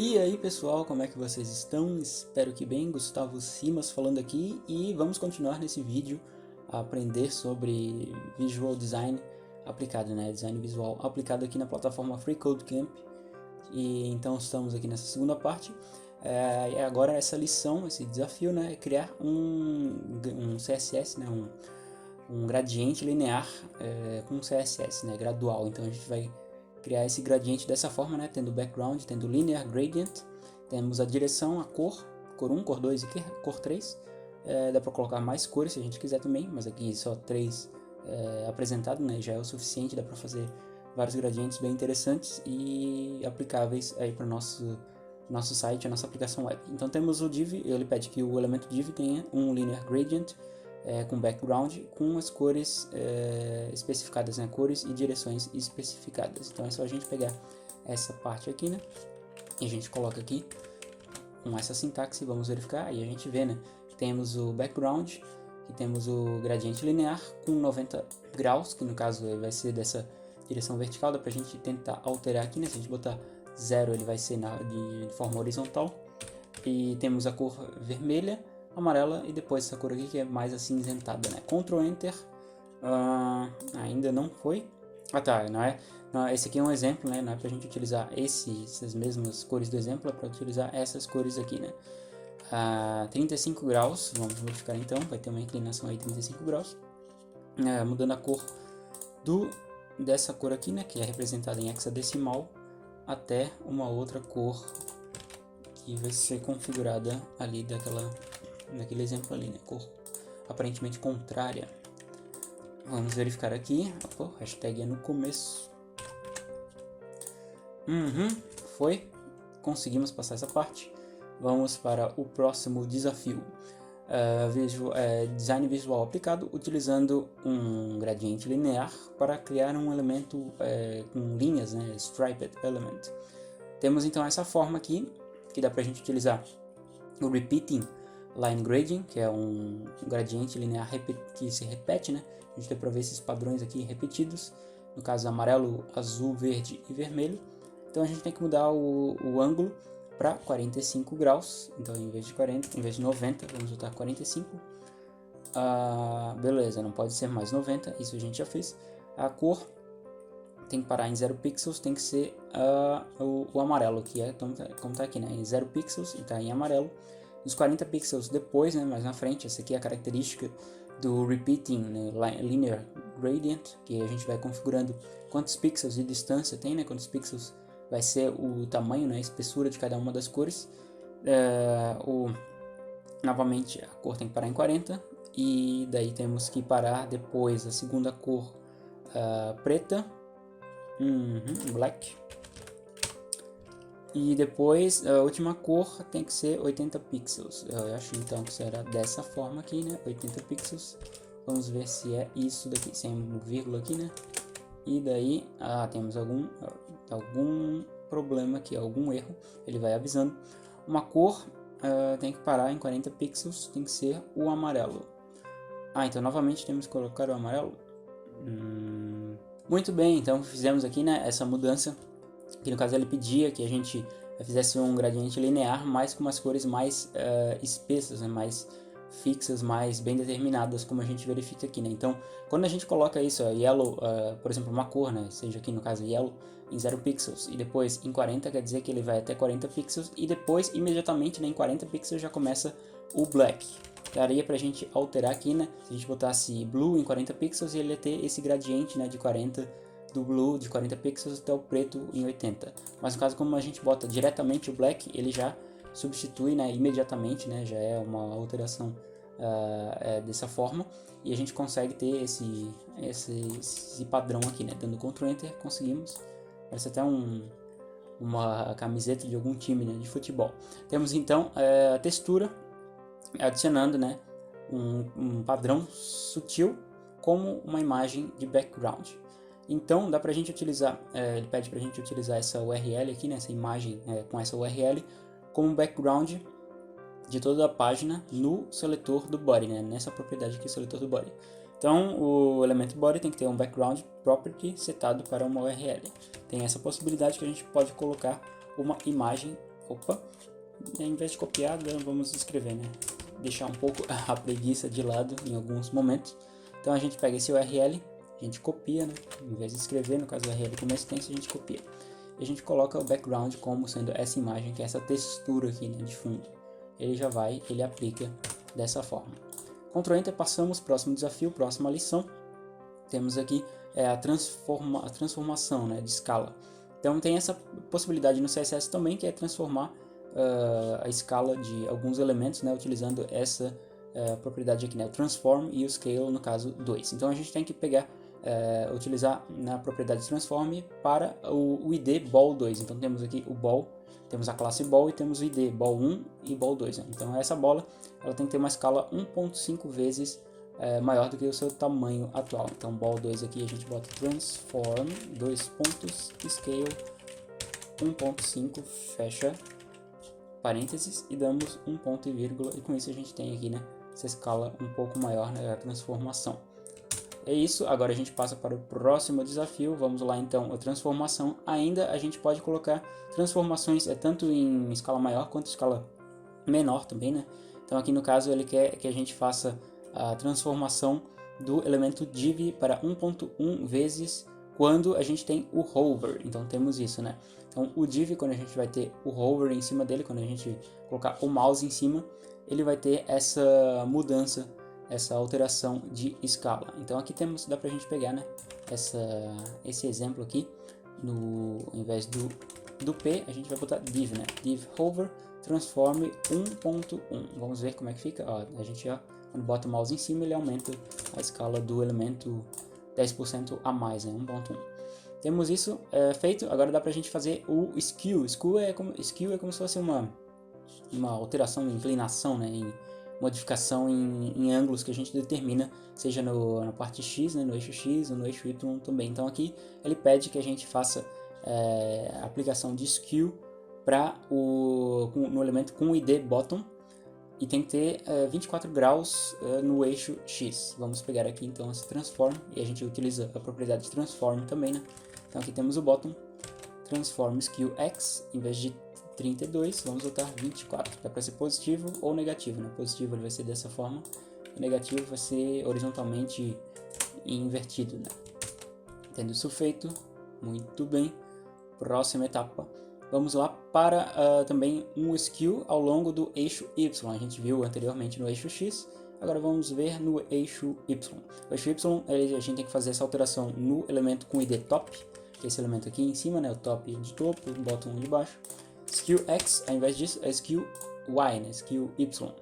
E aí pessoal, como é que vocês estão? Espero que bem, Gustavo Simas falando aqui e vamos continuar nesse vídeo a aprender sobre Visual Design aplicado, né? Design visual aplicado aqui na plataforma FreeCodeCamp. E então estamos aqui nessa segunda parte. Agora essa lição, esse desafio, né, é criar um CSS, né, um gradiente linear com CSS, né, gradual. Então a gente vai criar esse gradiente dessa forma, né, tendo background, tendo linear gradient, temos a direção, a cor 1, cor 2 e cor 3. Dá para colocar mais cores se a gente quiser também, mas aqui só 3 apresentado, né, já é o suficiente, dá para fazer vários gradientes bem interessantes e aplicáveis aí para o nosso site, a nossa aplicação web. Então temos o div, ele pede que o elemento div tenha um linear gradient com background, com as cores especificadas, né? Cores e direções especificadas. Então é só a gente pegar essa parte aqui, né? E a gente coloca aqui com essa sintaxe, vamos verificar, e a gente vê, né? Temos o background, que temos o gradiente linear com 90 graus, que no caso vai ser dessa direção vertical. Dá pra gente tentar alterar aqui, né? Se a gente botar 0, ele vai ser de forma horizontal. E temos a cor vermelha, amarela e depois essa cor aqui que é mais acinzentada, né? Ctrl Enter, ainda não foi. Não, esse aqui é um exemplo, né? Não é pra gente utilizar essas mesmas cores do exemplo, é para utilizar essas cores aqui, né? 35 graus, vamos modificar então, vai ter uma inclinação aí 35 graus, mudando a cor dessa cor aqui, né, que é representada em hexadecimal, até uma outra cor que vai ser configurada ali daquele exemplo ali, né, cor aparentemente contrária. Vamos verificar aqui, hashtag é no começo. Foi, conseguimos passar essa parte. Vamos para o próximo desafio. Design visual aplicado utilizando um gradiente linear para criar um elemento com linhas, né, striped element. Temos então essa forma aqui, que dá para a gente utilizar o repeating line gradient, que é um gradiente linear que se repete, né? A gente tem para ver esses padrões aqui repetidos, no caso amarelo, azul, verde e vermelho. Então a gente tem que mudar o ângulo para 45 graus, então em vez de 90, vamos botar 45. Beleza, não pode ser mais 90, isso a gente já fez. A cor tem que parar em 0 pixels, tem que ser o amarelo, que é como tá aqui, né? Em 0 pixels e tá em amarelo. Os 40 pixels depois, né, mais na frente, essa aqui é a característica do repeating, né, linear gradient, que a gente vai configurando quantos pixels de distância tem, né, quantos pixels vai ser o tamanho, né, a espessura de cada uma das cores. Novamente a cor tem que parar em 40 e daí temos que parar depois a segunda cor preta, black, e depois a última cor tem que ser 80 pixels. Eu acho então que será dessa forma aqui, né, 80 pixels. Vamos ver se é isso daqui, sem vírgula aqui, né. E daí temos algum problema aqui, algum erro, ele vai avisando. Uma cor tem que parar em 40 pixels, tem que ser o amarelo. Então novamente temos que colocar o amarelo. Muito bem, então fizemos aqui, né, essa mudança, que no caso ele pedia que a gente fizesse um gradiente linear, mas com umas cores mais espessas, né, mais fixas, mais bem determinadas, como a gente verifica aqui, né? Então, quando a gente coloca isso, yellow, por exemplo, uma cor, né, seja aqui no caso yellow, em 0 pixels, e depois em 40, quer dizer que ele vai até 40 pixels, e depois, imediatamente, né, em 40 pixels já começa o black. Daria pra gente alterar aqui, né, se a gente botasse blue em 40 pixels, ele ia ter esse gradiente, né, de 40, do blue de 40 pixels até o preto em 80. Mas no caso, como a gente bota diretamente o black, ele já substitui, né, imediatamente, né, já é uma alteração dessa forma, e a gente consegue ter esse padrão aqui, né, dando Ctrl Enter, conseguimos. Parece até uma camiseta de algum time, né, de futebol. Temos então a textura, adicionando, né, um padrão sutil como uma imagem de background. Então dá pra gente utilizar, ele pede pra gente utilizar essa URL aqui, né, essa imagem com essa URL como background de toda a página no seletor do body, né, nessa propriedade aqui, seletor do body. Então o elemento body tem que ter um background property setado para uma URL. Tem essa possibilidade que a gente pode colocar uma imagem Opa, em vez de copiar, vamos escrever, né? Deixar um pouco a preguiça de lado em alguns momentos. Então a gente pega esse URL, a gente copia, né? Em vez de escrever, no caso o URL como extenso, a gente copia. E a gente coloca o background como sendo essa imagem, que é essa textura aqui, né, de fundo. Ele aplica dessa forma. Ctrl Enter, passamos, próximo desafio, próxima lição. Temos aqui a transformação, né, de escala. Então tem essa possibilidade no CSS também, que é transformar a escala de alguns elementos, né, utilizando essa propriedade aqui, né, o transform e o scale, no caso 2. Então a gente tem que pegar, utilizar na propriedade transform para o ID ball2. Então temos aqui o ball, temos a classe ball e temos o ID ball1 e ball2. Né? Então essa bola ela tem que ter uma escala 1.5 vezes maior do que o seu tamanho atual. Então ball2 aqui a gente bota transform, scale 1.5, fecha parênteses, e damos um ponto e vírgula, e com isso a gente tem aqui, né, essa escala um pouco maior, né, a transformação. É isso, agora a gente passa para o próximo desafio. Vamos lá então, a transformação. Ainda a gente pode colocar transformações tanto em escala maior quanto em escala menor também, né? Então aqui no caso ele quer que a gente faça a transformação do elemento div para 1.1 vezes quando a gente tem o hover. Então temos isso, né? Então o div, quando a gente vai ter o hover em cima dele, quando a gente colocar o mouse em cima, ele vai ter essa mudança, essa alteração de escala. Então aqui temos, dá pra gente pegar, né, esse exemplo aqui, ao invés do P, a gente vai botar div, né, div hover transform 1.1. Vamos ver como é que fica. Ó, a gente quando bota o mouse em cima, ele aumenta a escala do elemento 10% a mais, né, 1.1. Temos isso feito. Agora dá pra gente fazer o skew. Skew é como se fosse uma alteração, inclinação, né, em modificação em ângulos que a gente determina, seja na parte X, né, no eixo X ou no eixo Y também. Então aqui ele pede que a gente faça a aplicação de skew para no elemento com o ID bottom, e tem que ter 24 graus no eixo X. Vamos pegar aqui então esse transform, e a gente utiliza a propriedade de transform também, né? Então aqui temos o bottom, transform skew x, em vez de 32, vamos botar 24. Dá para ser positivo ou negativo, né? Positivo ele vai ser dessa forma, e negativo vai ser horizontalmente invertido, né? Tendo isso feito, muito bem. Próxima etapa, vamos lá para também um skew ao longo do eixo Y. A gente viu anteriormente no eixo X, agora vamos ver no eixo Y. O eixo Y, a gente tem que fazer essa alteração no elemento com ID top, que é esse elemento aqui em cima, né? O top de topo, o bottom de baixo. Skew X, ao invés disso, é Skew Y, né? Skew Y.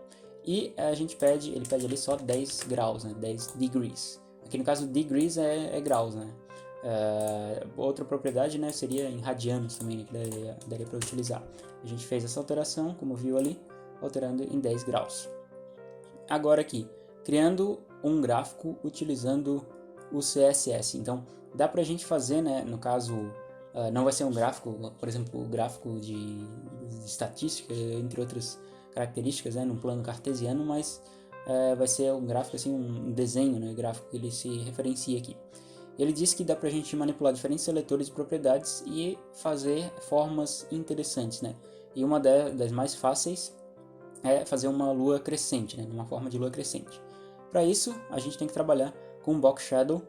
E ele pede ali só 10 graus, né? 10 degrees. Aqui no caso, degrees é graus, né? Outra propriedade, né, seria em radianos também, que daria para utilizar. A gente fez essa alteração, como viu ali, alterando em 10 graus. Agora aqui, criando um gráfico utilizando o CSS. Então, dá para a gente fazer, né, no caso, não vai ser um gráfico, por exemplo, o gráfico de estatística, entre outras características, né, num plano cartesiano, mas vai ser um gráfico, assim, um desenho, né, gráfico que ele se referencia aqui. Ele diz que dá pra gente manipular diferentes seletores de propriedades e fazer formas interessantes, né? E uma das mais fáceis é fazer uma lua crescente, né? Uma forma de lua crescente. Para isso, a gente tem que trabalhar com Box Shadow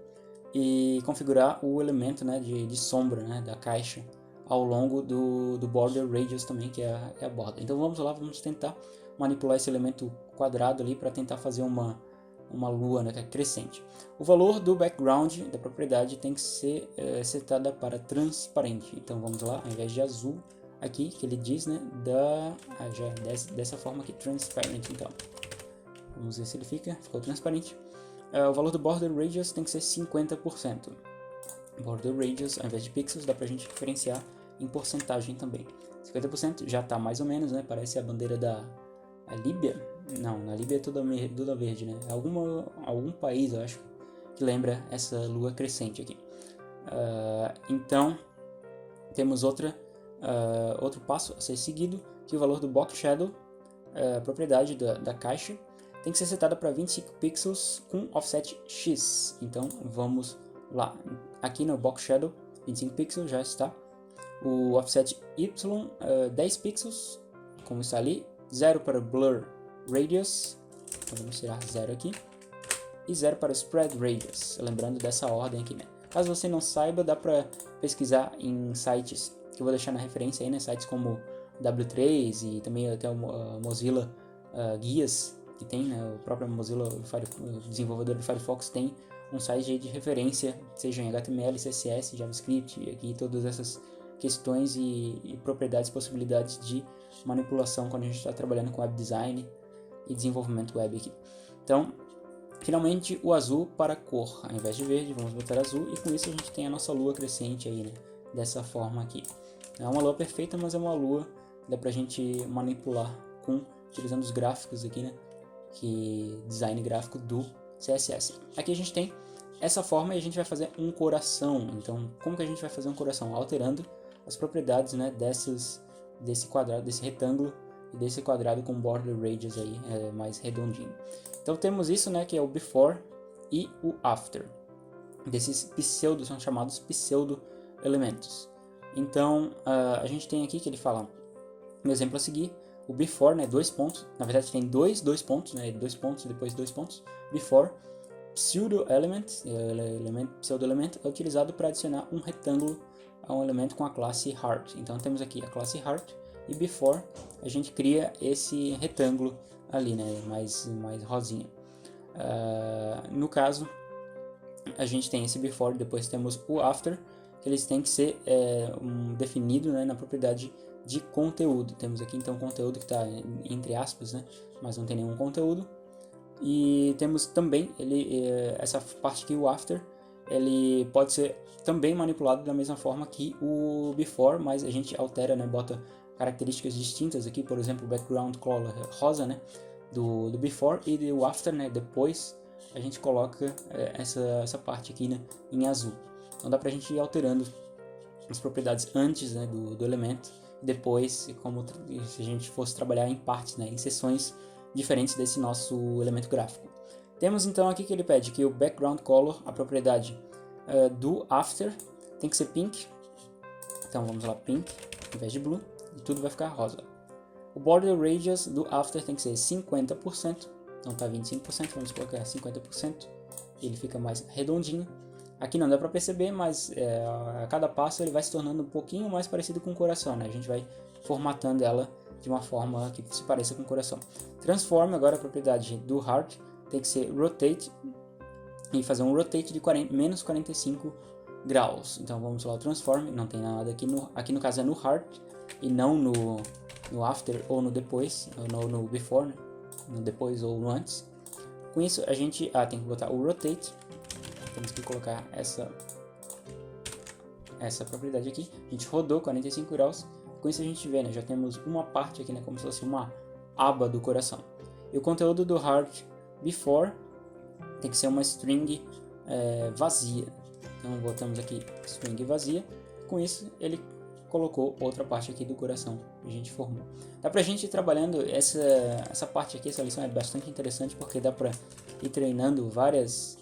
e configurar o elemento, né, de sombra, né, da caixa ao longo do border radius também, que é a borda. Então vamos lá, vamos tentar manipular esse elemento quadrado ali para tentar fazer uma lua, né, que é crescente. O valor do background da propriedade tem que ser setada para transparente. Então vamos lá, ao invés de azul aqui, que ele diz, né, já é dessa forma aqui, transparent. Então vamos ver se ele ficou transparente. O valor do border radius tem que ser 50%. Border radius, ao invés de pixels, dá pra gente diferenciar em porcentagem também. 50% já tá mais ou menos, né, parece a bandeira da Líbia. Não, na Líbia é toda verde, né? Algum país, eu acho, que lembra essa lua crescente aqui. Então, temos outro passo a ser seguido, que o valor do Box Shadow, a propriedade da caixa, tem que ser setada para 25 pixels com offset X. Então, vamos lá. Aqui no Box Shadow, 25 pixels já está. o offset Y 10 pixels, como está ali, 0 para blur radius, então vamos tirar 0 aqui, e 0 para spread radius, lembrando dessa ordem aqui, né? Caso você não saiba, dá para pesquisar em sites que eu vou deixar na referência aí, né? Sites como W3 e também até o Mozilla guias que tem, né? O próprio Mozilla, o desenvolvedor do Firefox, tem um site de referência, seja em HTML, CSS, JavaScript, aqui todas essas questões e propriedades, possibilidades de manipulação quando a gente está trabalhando com web design e desenvolvimento web aqui. Então, finalmente o azul para a cor, ao invés de verde, vamos botar azul, e com isso a gente tem a nossa lua crescente aí, né? Dessa forma aqui. Não é uma lua perfeita, mas é uma lua que dá pra gente manipular utilizando os gráficos aqui, né? Que design gráfico do CSS. Aqui a gente tem essa forma e a gente vai fazer um coração. Então, como que a gente vai fazer um coração? Alterando as propriedades, né, desse quadrado, desse retângulo e desse quadrado com border radius aí, mais redondinho. Então temos isso, né, que é o before e o after. Desses pseudo, são chamados pseudo elementos. Então a gente tem aqui que ele fala, no exemplo a seguir, o before, né, 2 pontos, na verdade tem dois pontos, né, 2 pontos, depois 2 pontos, before, pseudo element, pseudo elemento é utilizado para adicionar um retângulo a um elemento com a classe heart. Então temos aqui a classe heart e before a gente cria esse retângulo ali, né, mais rosinha. No caso, a gente tem esse before, depois temos o after, que eles têm que ser definido, né, na propriedade de conteúdo. Temos aqui então conteúdo que está entre aspas, né, mas não tem nenhum conteúdo. E temos também essa parte aqui, o after, ele pode ser também manipulado da mesma forma que o before, mas a gente altera, né, bota características distintas aqui, por exemplo, o background color rosa, né, do before, e o after, né, depois a gente coloca essa parte aqui, né, em azul. Então dá pra gente ir alterando as propriedades antes, né, do elemento, e depois, como se a gente fosse trabalhar em partes, né, em seções diferentes desse nosso elemento gráfico. Temos então aqui que ele pede que o background color, a propriedade do after, tem que ser pink. Então vamos lá, pink, ao invés de blue, e tudo vai ficar rosa. O border radius do after tem que ser 50%, então tá 25%, vamos colocar 50%, ele fica mais redondinho. Aqui não dá para perceber, mas a cada passo ele vai se tornando um pouquinho mais parecido com o coração, né? A gente vai formatando ela de uma forma que se pareça com o coração. Transform, agora a propriedade do heart tem que ser rotate, e fazer um rotate de menos 45 graus. Então vamos lá, o transform, não tem nada aqui no caso é no heart, e não no after ou no depois, ou no before, né? No depois ou no antes. Com isso a gente tem que botar o rotate, temos que colocar essa propriedade aqui. A gente rodou 45 graus, com isso a gente vê, né, já temos uma parte aqui, né, como se fosse uma aba do coração. E o conteúdo do heart before tem que ser uma string vazia. Então botamos aqui string vazia, com isso ele colocou outra parte aqui do coração que a gente formou. Dá pra gente ir trabalhando essa parte aqui, essa lição é bastante interessante porque dá pra ir treinando várias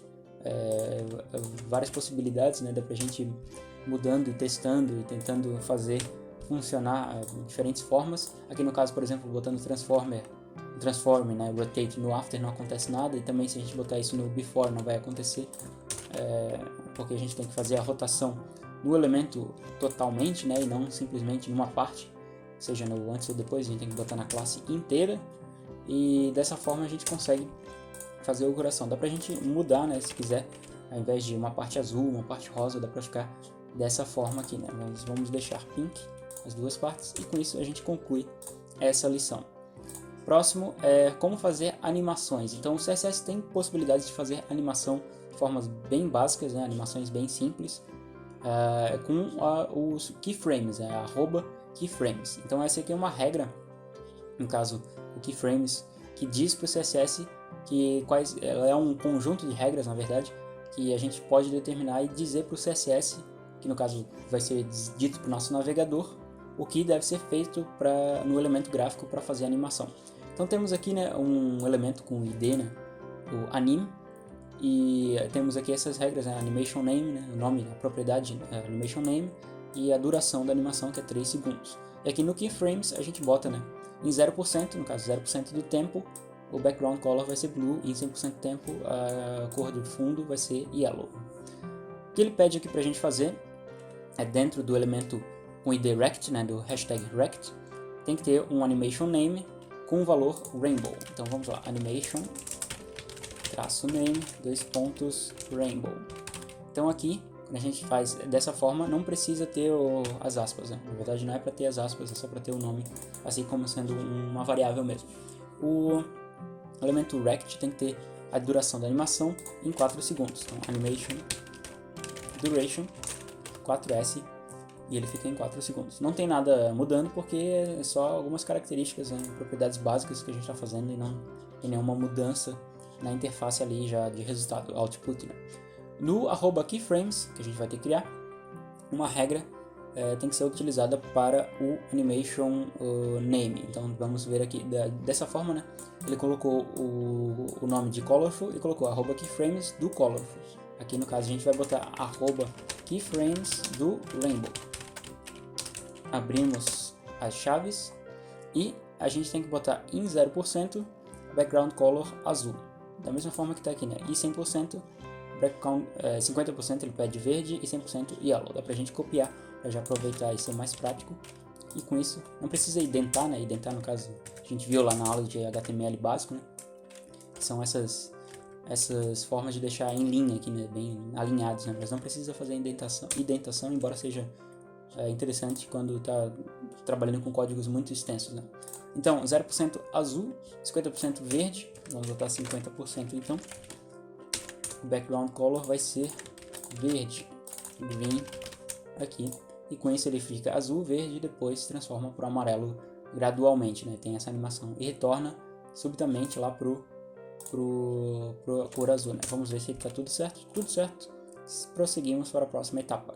possibilidades, né? Dá pra gente ir mudando e testando e tentando fazer funcionar de diferentes formas. Aqui no caso, por exemplo, botando transform, né, rotate no after não acontece nada, e também se a gente botar isso no before não vai acontecer, porque a gente tem que fazer a rotação no elemento totalmente, né, e não simplesmente numa parte, seja no antes ou depois, a gente tem que botar na classe inteira, e dessa forma a gente consegue fazer o coração. Dá pra gente mudar, né, se quiser, ao invés de uma parte azul, uma parte rosa, dá pra ficar dessa forma aqui, né, nós vamos deixar pink as duas partes, e com isso a gente conclui essa lição. Próximo é como fazer animações. Então o CSS tem possibilidades de fazer animação de formas bem básicas, né, animações bem simples, com os keyframes, @keyframes. Então essa aqui é uma regra, no caso o keyframes, que diz para o CSS ela é um conjunto de regras, na verdade, que a gente pode determinar e dizer para o CSS, que no caso vai ser dito para o nosso navegador, o que deve ser feito no elemento gráfico para fazer a animação. Então temos aqui, né, um elemento com ID, né, o anim, e temos aqui essas regras, né, animation name, né, o nome, a propriedade animation name, e a duração da animação, que é 3 segundos. E aqui no Keyframes a gente bota, né, em 0%, no caso 0% do tempo, o background color vai ser blue, e em 100% do tempo a cor de fundo vai ser yellow. O que ele pede aqui pra gente fazer é dentro do elemento com id rect, né, do hashtag rect, tem que ter um animation name com o valor rainbow. Então vamos lá, animation -name, 2 pontos, rainbow. Então aqui, quando a gente faz dessa forma, não precisa ter as aspas, né? Na verdade não é para ter as aspas, é só para ter o nome, assim como sendo uma variável mesmo. O elemento rect tem que ter a duração da animação em 4 segundos. Então animation duration 4S, e ele fica em 4 segundos. Não tem nada mudando porque é só algumas características, né, propriedades básicas que a gente está fazendo, e não tem nenhuma mudança na interface ali já de resultado, output, né? No @keyframes, que a gente vai ter que criar, uma regra tem que ser utilizada para o animation name. Então vamos ver aqui dessa forma, né? Ele colocou o nome de colorful e colocou @keyframes do colorful. Aqui no caso a gente vai botar @keyframes do rainbow. Abrimos as chaves e a gente tem que botar em 0% background color azul. Da mesma forma que está aqui, né? E 100%, 50% ele pede verde e 100% yellow. Dá pra gente copiar para já aproveitar e ser mais prático. E com isso, não precisa identar, né? Identar, no caso, a gente viu lá na aula de HTML básico, né? Que são essas formas de deixar em linha aqui, né? Bem alinhados, né? Mas não precisa fazer indentação, embora seja interessante quando está trabalhando com códigos muito extensos, né? Então, 0% azul, 50% verde, vamos botar 50% então. O background color vai ser verde, green aqui, e com isso ele fica azul, verde e depois se transforma para o amarelo gradualmente, né? Tem essa animação e retorna subitamente lá pro cor azul, né? Vamos ver se está tudo certo. Tudo certo. Prosseguimos para a próxima etapa.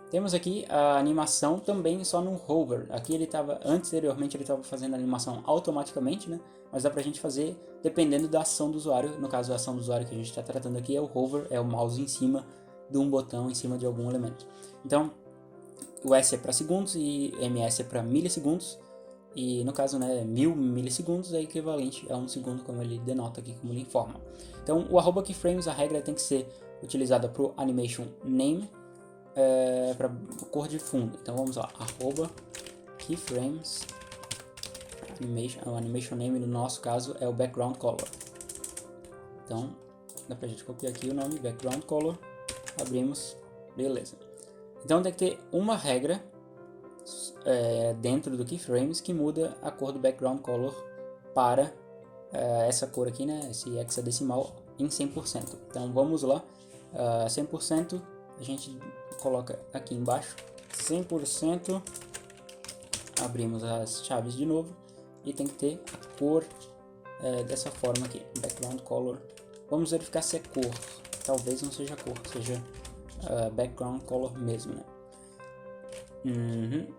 Temos aqui a animação também só no hover. Aqui ele estava, anteriormente ele estava fazendo a animação automaticamente, né? Mas dá pra gente fazer dependendo da ação do usuário. No caso, a ação do usuário que a gente está tratando aqui é o hover, é o mouse em cima de um botão, em cima de algum elemento. Então, o S é para segundos e ms é para milissegundos. E no caso, né, 1000 milissegundos é equivalente a 1 segundo, como ele denota aqui, como ele informa. Então, o @keyframes, a regra tem que ser utilizada para o animation name, para cor de fundo. Então vamos lá, @keyframes, o animation name no nosso caso é o background color. Então dá pra gente copiar aqui o nome, background color, abrimos, beleza. Então tem que ter uma regra dentro do keyframes que muda a cor do background color para essa cor aqui, né, esse hexadecimal em 100%. Então vamos lá, 100%, a gente coloca aqui embaixo 100%, abrimos as chaves de novo e tem que ter a cor dessa forma aqui, background color. Vamos verificar se é cor, talvez não seja cor, seja background color mesmo, né?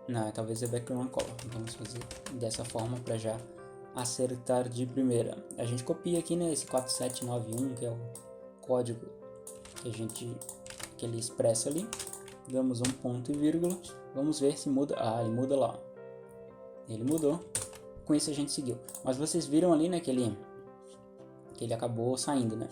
Não, talvez é background color. Vamos fazer dessa forma para já acertar de primeira. A gente copia aqui, né, esse 4791, que é o código que ele expressa ali. Damos um ponto e vírgula. Vamos ver se muda. Ah, ele muda lá. Ele mudou. Com isso a gente seguiu. Mas vocês viram ali, né, que ele acabou saindo, né?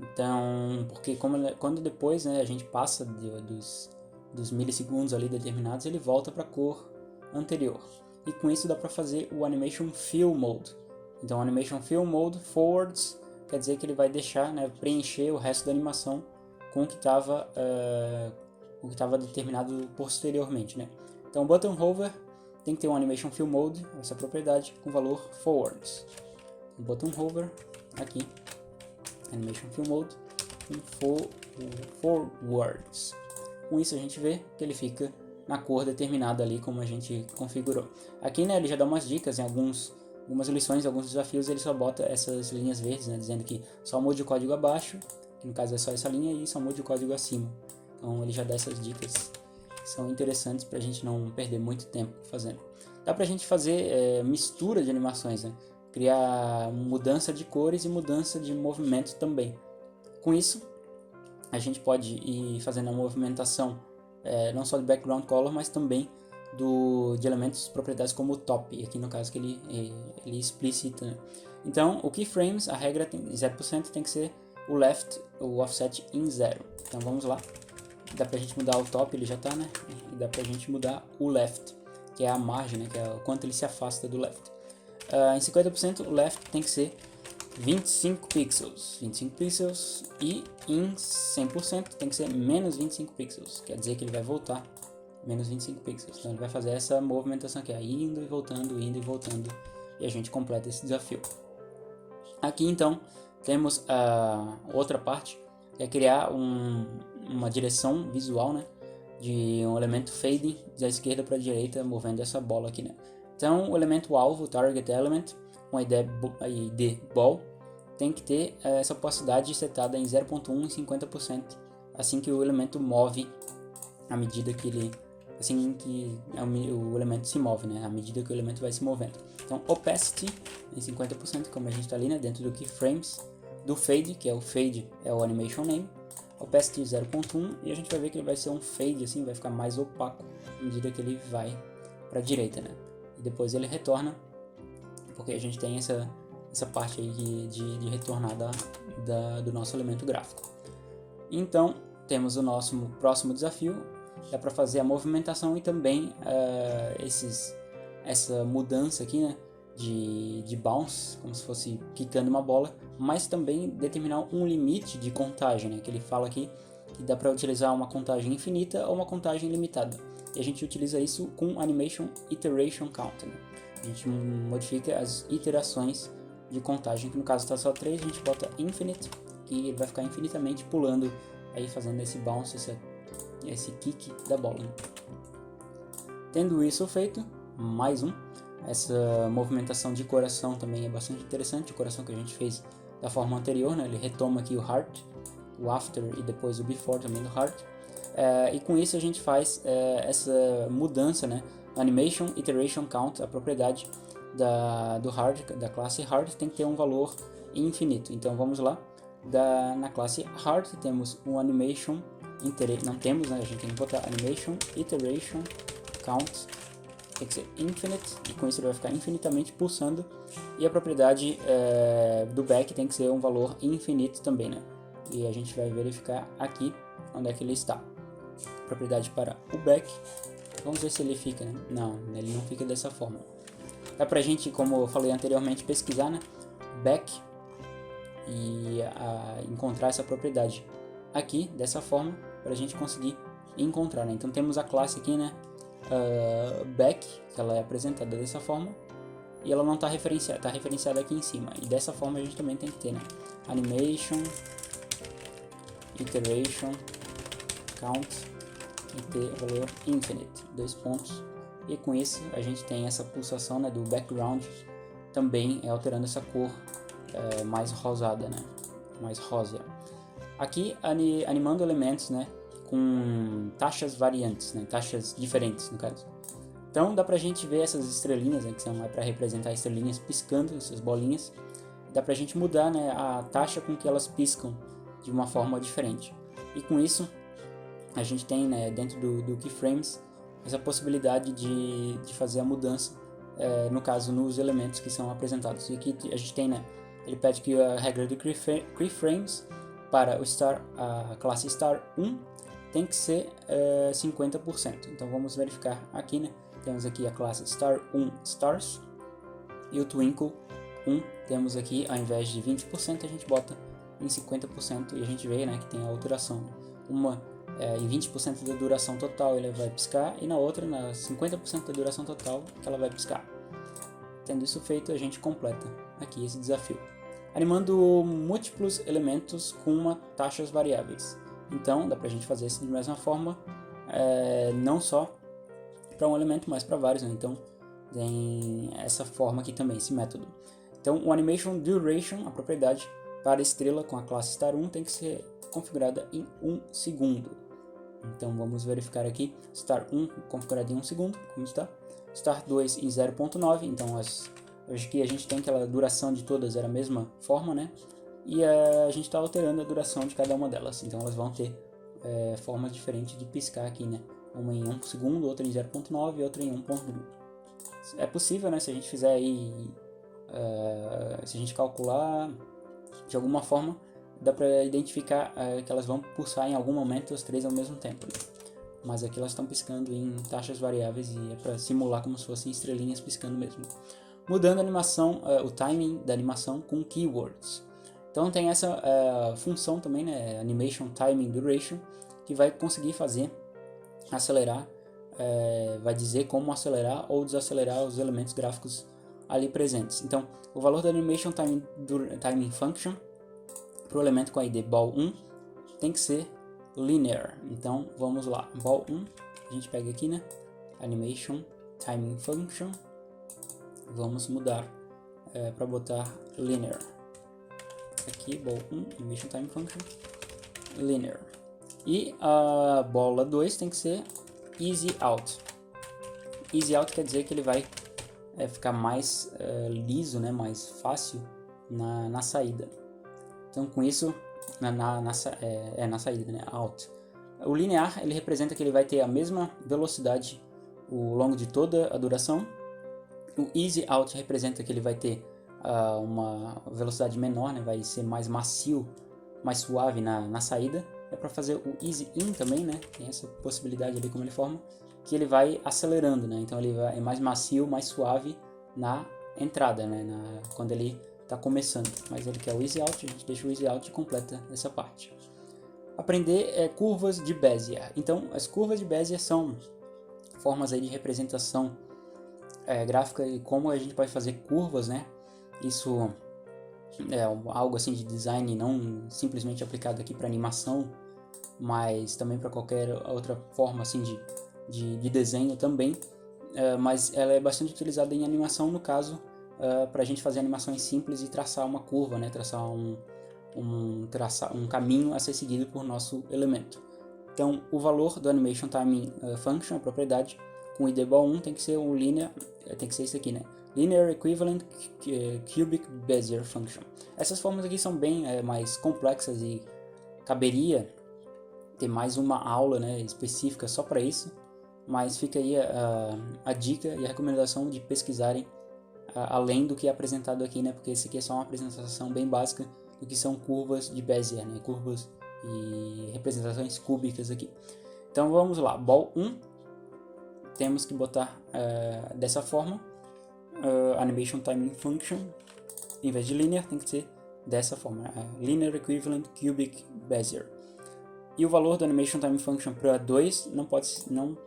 Então, porque quando depois, né, a gente passa dos milissegundos ali determinados, ele volta para a cor anterior. E com isso dá para fazer o Animation Fill Mode. Então, Animation Fill Mode forwards quer dizer que ele vai deixar, né, preencher o resto da animação com o que estava determinado posteriormente, né? Então, Button Hover tem que ter um Animation Fill Mode, essa propriedade, com valor forwards. Button Hover aqui, Animation Fill Mode com forwards. Com isso a gente vê que ele fica na cor determinada ali como a gente configurou. Aqui, né, ele já dá umas dicas em algumas lições, alguns desafios, ele só bota essas linhas verdes, né, dizendo que só mude o código abaixo, que no caso é só essa linha, e só mude o código acima. Então ele já dá essas dicas que são interessantes para a gente não perder muito tempo fazendo. Dá para a gente fazer mistura de animações, né? Criar mudança de cores e mudança de movimento também. Com isso, a gente pode ir fazendo a movimentação não só de background color, mas também de elementos propriedades como o top, aqui no caso que ele explicita, né? Então, o keyframes, a regra tem 0% tem que ser o offset em 0. Então vamos lá. Dá pra gente mudar o top, ele já tá, né? E dá pra gente mudar o left, que é a margem, né? Que é o quanto ele se afasta do left. Em 50% o left tem que ser 25 pixels. 25 pixels. E em 100% tem que ser menos 25 pixels. Quer dizer que ele vai voltar menos 25 pixels. Então ele vai fazer essa movimentação aqui, indo e voltando, indo e voltando. E a gente completa esse desafio. Aqui então temos a outra parte, que é criar uma direção visual, né, de um elemento fade da esquerda para a direita, movendo essa bola aqui, né. Então o elemento alvo, target element, com a ID ball, tem que ter essa opacidade setada em 0.1 e 50%, assim que o elemento move à medida que ele, assim que o elemento se move, né, à medida que o elemento vai se movendo. Então opacity em 50%, como a gente está ali, né, dentro do keyframes, do fade, que é o animation name, opacity 0.1, e a gente vai ver que ele vai ser um fade, assim, vai ficar mais opaco à medida que ele vai para a direita, né, e depois ele retorna, porque a gente tem essa parte aí de retornar do nosso elemento gráfico. Então temos o nosso próximo desafio, dá para fazer a movimentação e também essa mudança aqui, né, de bounce, como se fosse quicando uma bola, mas também determinar um limite de contagem, né, que ele fala aqui que dá para utilizar uma contagem infinita ou uma contagem limitada. E a gente utiliza isso com Animation Iteration Count, né? A gente modifica as iterações de contagem, que no caso está só 3, a gente bota Infinite, que ele vai ficar infinitamente pulando, aí fazendo esse bounce, esse kick da bola, né? Tendo isso feito, mais essa movimentação de coração também é bastante interessante, o coração que a gente fez da forma anterior, né? Ele retoma aqui o heart, o after e depois o before também do heart, e com isso a gente faz essa mudança, né? Animation Iteration Count, a propriedade do hard, da classe hard, tem que ter um valor infinito. Então vamos lá, na classe hard temos um animation não temos, né? A gente tem que botar animation iteration count, tem que ser infinite, e com isso ele vai ficar infinitamente pulsando, e a propriedade do back tem que ser um valor infinito também, né? E a gente vai verificar aqui onde é que ele está. Propriedade para o back, vamos ver se ele fica, né? Não, ele não fica dessa forma. Dá pra gente, como eu falei anteriormente, pesquisar, né, back e encontrar essa propriedade aqui dessa forma para a gente conseguir encontrar, né? Então temos a classe aqui, né, back, que ela é apresentada dessa forma e ela não está referenciada, está referenciada aqui em cima, e dessa forma a gente também tem que ter, né, animation iteration count e ter valor infinite, 2 pontos, e com isso a gente tem essa pulsação, né, do background também alterando essa cor mais rosada, né, mais rósea. Aqui animando elementos, né, com taxas variantes, né, taxas diferentes no caso. Então dá pra gente ver essas estrelinhas, né, que são para representar estrelinhas piscando, essas bolinhas. Dá pra gente mudar, né, a taxa com que elas piscam de uma forma diferente. E com isso a gente tem, né, dentro do keyframes essa possibilidade de fazer a mudança, no caso nos elementos que são apresentados. E aqui a gente tem, né, ele pede que a regra do keyframes para a classe star1 tem que ser 50%. Então vamos verificar aqui, né, temos aqui a classe star1 stars e o twinkle 1 temos aqui, ao invés de 20%, a gente bota em 50%, e a gente vê, né, que tem a alteração. Uma em 20% da duração total ele vai piscar, e na outra, na 50% da duração total, ela vai piscar. Tendo isso feito, a gente completa aqui esse desafio, animando múltiplos elementos com taxas variáveis. Então dá pra gente fazer isso de mesma forma, não só para um elemento, mas para vários, né? Então tem essa forma aqui também, esse método. Então o animation duration, a propriedade para a estrela com a classe star1 tem que ser configurada em 1 segundo. Então vamos verificar aqui, star1 configurado em 1 segundo, como está, star2 em 0.9, então hoje aqui a gente tem aquela duração de todas era a mesma forma, né? E a gente está alterando a duração de cada uma delas, então elas vão ter formas diferentes de piscar aqui, né? Uma em 1 segundo, outra em 0.9 e outra em 1.1. É possível, né? Se a gente fizer aí, se a gente calcular de alguma forma, dá para identificar que elas vão pulsar em algum momento as 3 ao mesmo tempo, né? Mas aqui elas estão piscando em taxas variáveis e é para simular como se fossem estrelinhas piscando mesmo. Mudando a animação, o timing da animação com keywords. Então tem essa função também, né, Animation Timing Duration, que vai conseguir fazer acelerar, vai dizer como acelerar ou desacelerar os elementos gráficos ali presentes. Então o valor da Animation Timing Function para o elemento com a ID ball1 tem que ser linear. Então vamos lá, ball1, a gente pega aqui, né, Animation Timing Function, vamos mudar para botar linear. Aqui, ball1, Animation Timing Function, linear. E a bola 2 tem que ser easy out. Easy out quer dizer que ele vai ficar mais liso, né, mais fácil na saída. Então com isso, na saída, né, out. O linear, ele representa que ele vai ter a mesma velocidade ao longo de toda a duração. O easy out representa que ele vai ter uma velocidade menor, né, vai ser mais macio, mais suave na saída. É para fazer o easy in também, né, tem essa possibilidade ali como ele forma, que ele vai acelerando, né, então ele é mais macio, mais suave na entrada, né, quando ele está começando. Mas ele quer o easy out, a gente deixa o easy out e completa essa parte. Aprender curvas de Bezier. Então as curvas de Bezier são formas aí de representação gráfica e como a gente pode fazer curvas, né? Isso é algo assim de design, não simplesmente aplicado aqui para animação, mas também para qualquer outra forma assim de desenho também. Mas ela é bastante utilizada em animação, no caso, para a gente fazer animações simples e traçar uma curva, né? Traçar um caminho a ser seguido por nosso elemento. Então, o valor do Animation Timing Function, a propriedade, com o ID ball1 tem que ser um linear, tem que ser isso aqui, né? Linear Equivalent Cubic Bezier Function. Essas formas aqui são bem mais complexas e caberia ter mais uma aula, né, específica só para isso, mas fica aí a dica e a recomendação de pesquisarem além do que é apresentado aqui, né? Porque esse aqui é só uma apresentação bem básica do que são curvas de Bezier, né? Curvas e representações cúbicas aqui. Então vamos lá, ball1, temos que botar dessa forma, Animation Timing Function, em vez de linear tem que ser dessa forma, Linear Equivalent Cubic Bezier. E o valor do Animation Timing Function para 2 não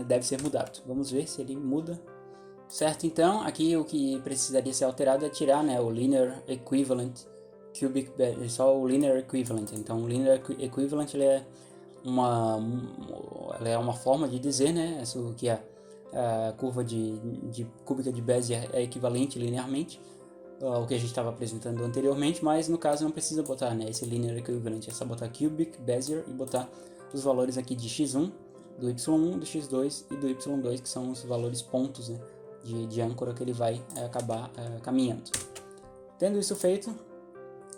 deve ser mudado. Vamos ver se ele muda. Certo, então aqui o que precisaria ser alterado é tirar, né, o Linear Equivalent Cubic Bezier, só o Linear Equivalent. Então o Linear Equivalent ele é uma forma de dizer, né, que a curva de cúbica de Bezier é equivalente linearmente ao que a gente estava apresentando anteriormente, mas no caso não precisa botar, né, esse Linear Equivalent, é só botar Cubic Bezier e botar os valores aqui de x1, do y1, do x2 e do y2, que são os valores pontos, né, de âncora que ele vai acabar caminhando. Tendo isso feito,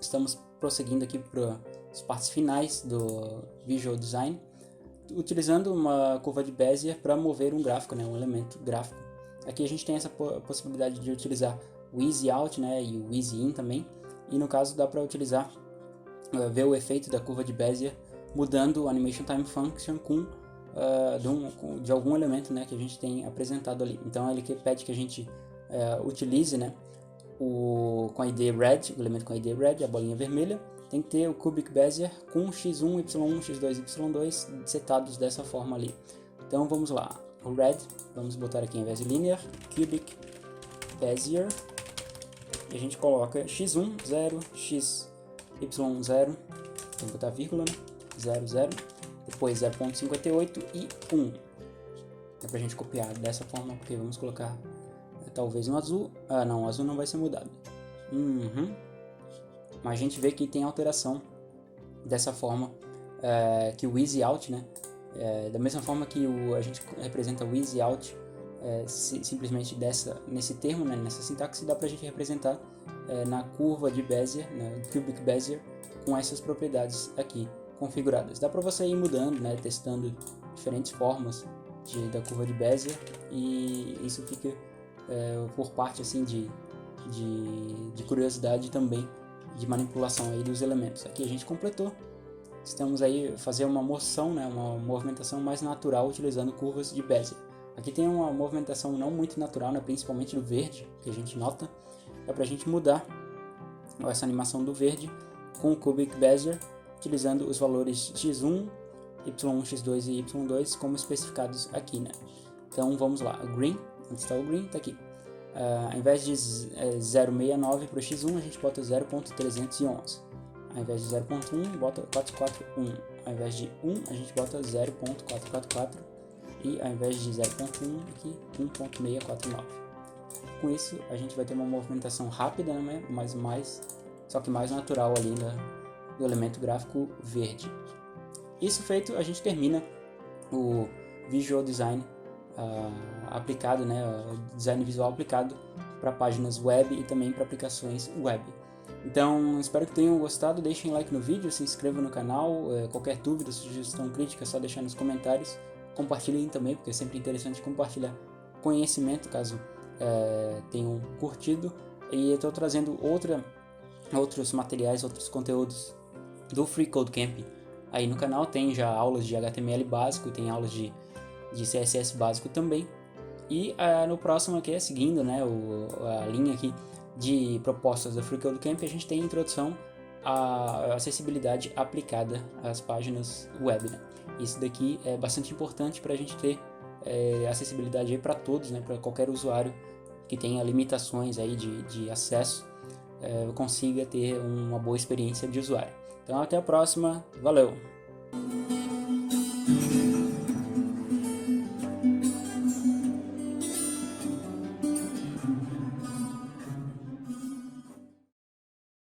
estamos prosseguindo aqui para as partes finais do Visual Design, utilizando uma curva de Bezier para mover um gráfico, né, um elemento gráfico. Aqui a gente tem essa possibilidade de utilizar o Easy Out, né, e o Easy In também, e no caso dá para utilizar, ver o efeito da curva de Bezier mudando o Animation Time Function de algum elemento, né, que a gente tem apresentado ali. Então ele pede que a gente utilize, né, com a ID Red, o elemento com a ID Red, a bolinha vermelha, tem que ter o Cubic Bezier com x1, y1, x2 e y2 setados dessa forma ali. Então vamos lá, o Red, vamos botar aqui ao invés de Linear, Cubic Bezier, e a gente coloca x1, 0, xy, 0, tem que botar vírgula, né? 0, 0, depois 0.58 e 1. É pra gente copiar dessa forma, porque vamos colocar talvez no azul. Não, o azul não vai ser mudado. Mas a gente vê que tem alteração dessa forma, que o Easy Out, né? Da mesma forma que a gente representa o Easy Out, simplesmente nesse termo, né? Nessa sintaxe, dá pra gente representar na curva de Bezier, né? Cubic Bezier, com essas propriedades aqui. configuradas. Dá para você ir mudando, né, testando diferentes formas da curva de Bezier, e isso fica por parte assim de curiosidade também, de manipulação aí dos elementos. Aqui a gente completou. Estamos aí fazer uma moção, né, uma movimentação mais natural utilizando curvas de Bezier. Aqui tem uma movimentação não muito natural, né, principalmente do verde, que a gente nota. É para a gente mudar essa animação do verde com o Cubic Bezier, utilizando os valores x1, y1, x2 e y2 como especificados aqui, né? Então vamos lá, o green, onde está o green? Está aqui. Ao invés de 0,69 para o x1, a gente bota 0.311. Ao invés de 0.1, bota 441. Ao invés de 1, a gente bota 0.444. E ao invés de 0.1, aqui 1.649. Com isso, a gente vai ter uma movimentação rápida, né? Só que mais natural ali do elemento gráfico verde. Isso feito, a gente termina o Visual Design aplicado, né? O design visual aplicado para páginas web e também para aplicações web. Então, espero que tenham gostado. Deixem like no vídeo, se inscrevam no canal. Qualquer dúvida, sugestão, crítica, é só deixar nos comentários. Compartilhem também, porque é sempre interessante compartilhar conhecimento, caso tenham curtido. E eu estou trazendo outros materiais, outros conteúdos do Free Code Camp aí no canal. Tem já aulas de HTML básico, tem aulas de CSS básico também. E no próximo aqui, seguindo, né, a linha aqui de propostas do Free Code Camp, a gente tem a introdução à acessibilidade aplicada às páginas web, né? Isso daqui é bastante importante para a gente ter acessibilidade para todos, né, para qualquer usuário que tenha limitações aí de acesso, consiga ter uma boa experiência de usuário. Então até a próxima, valeu!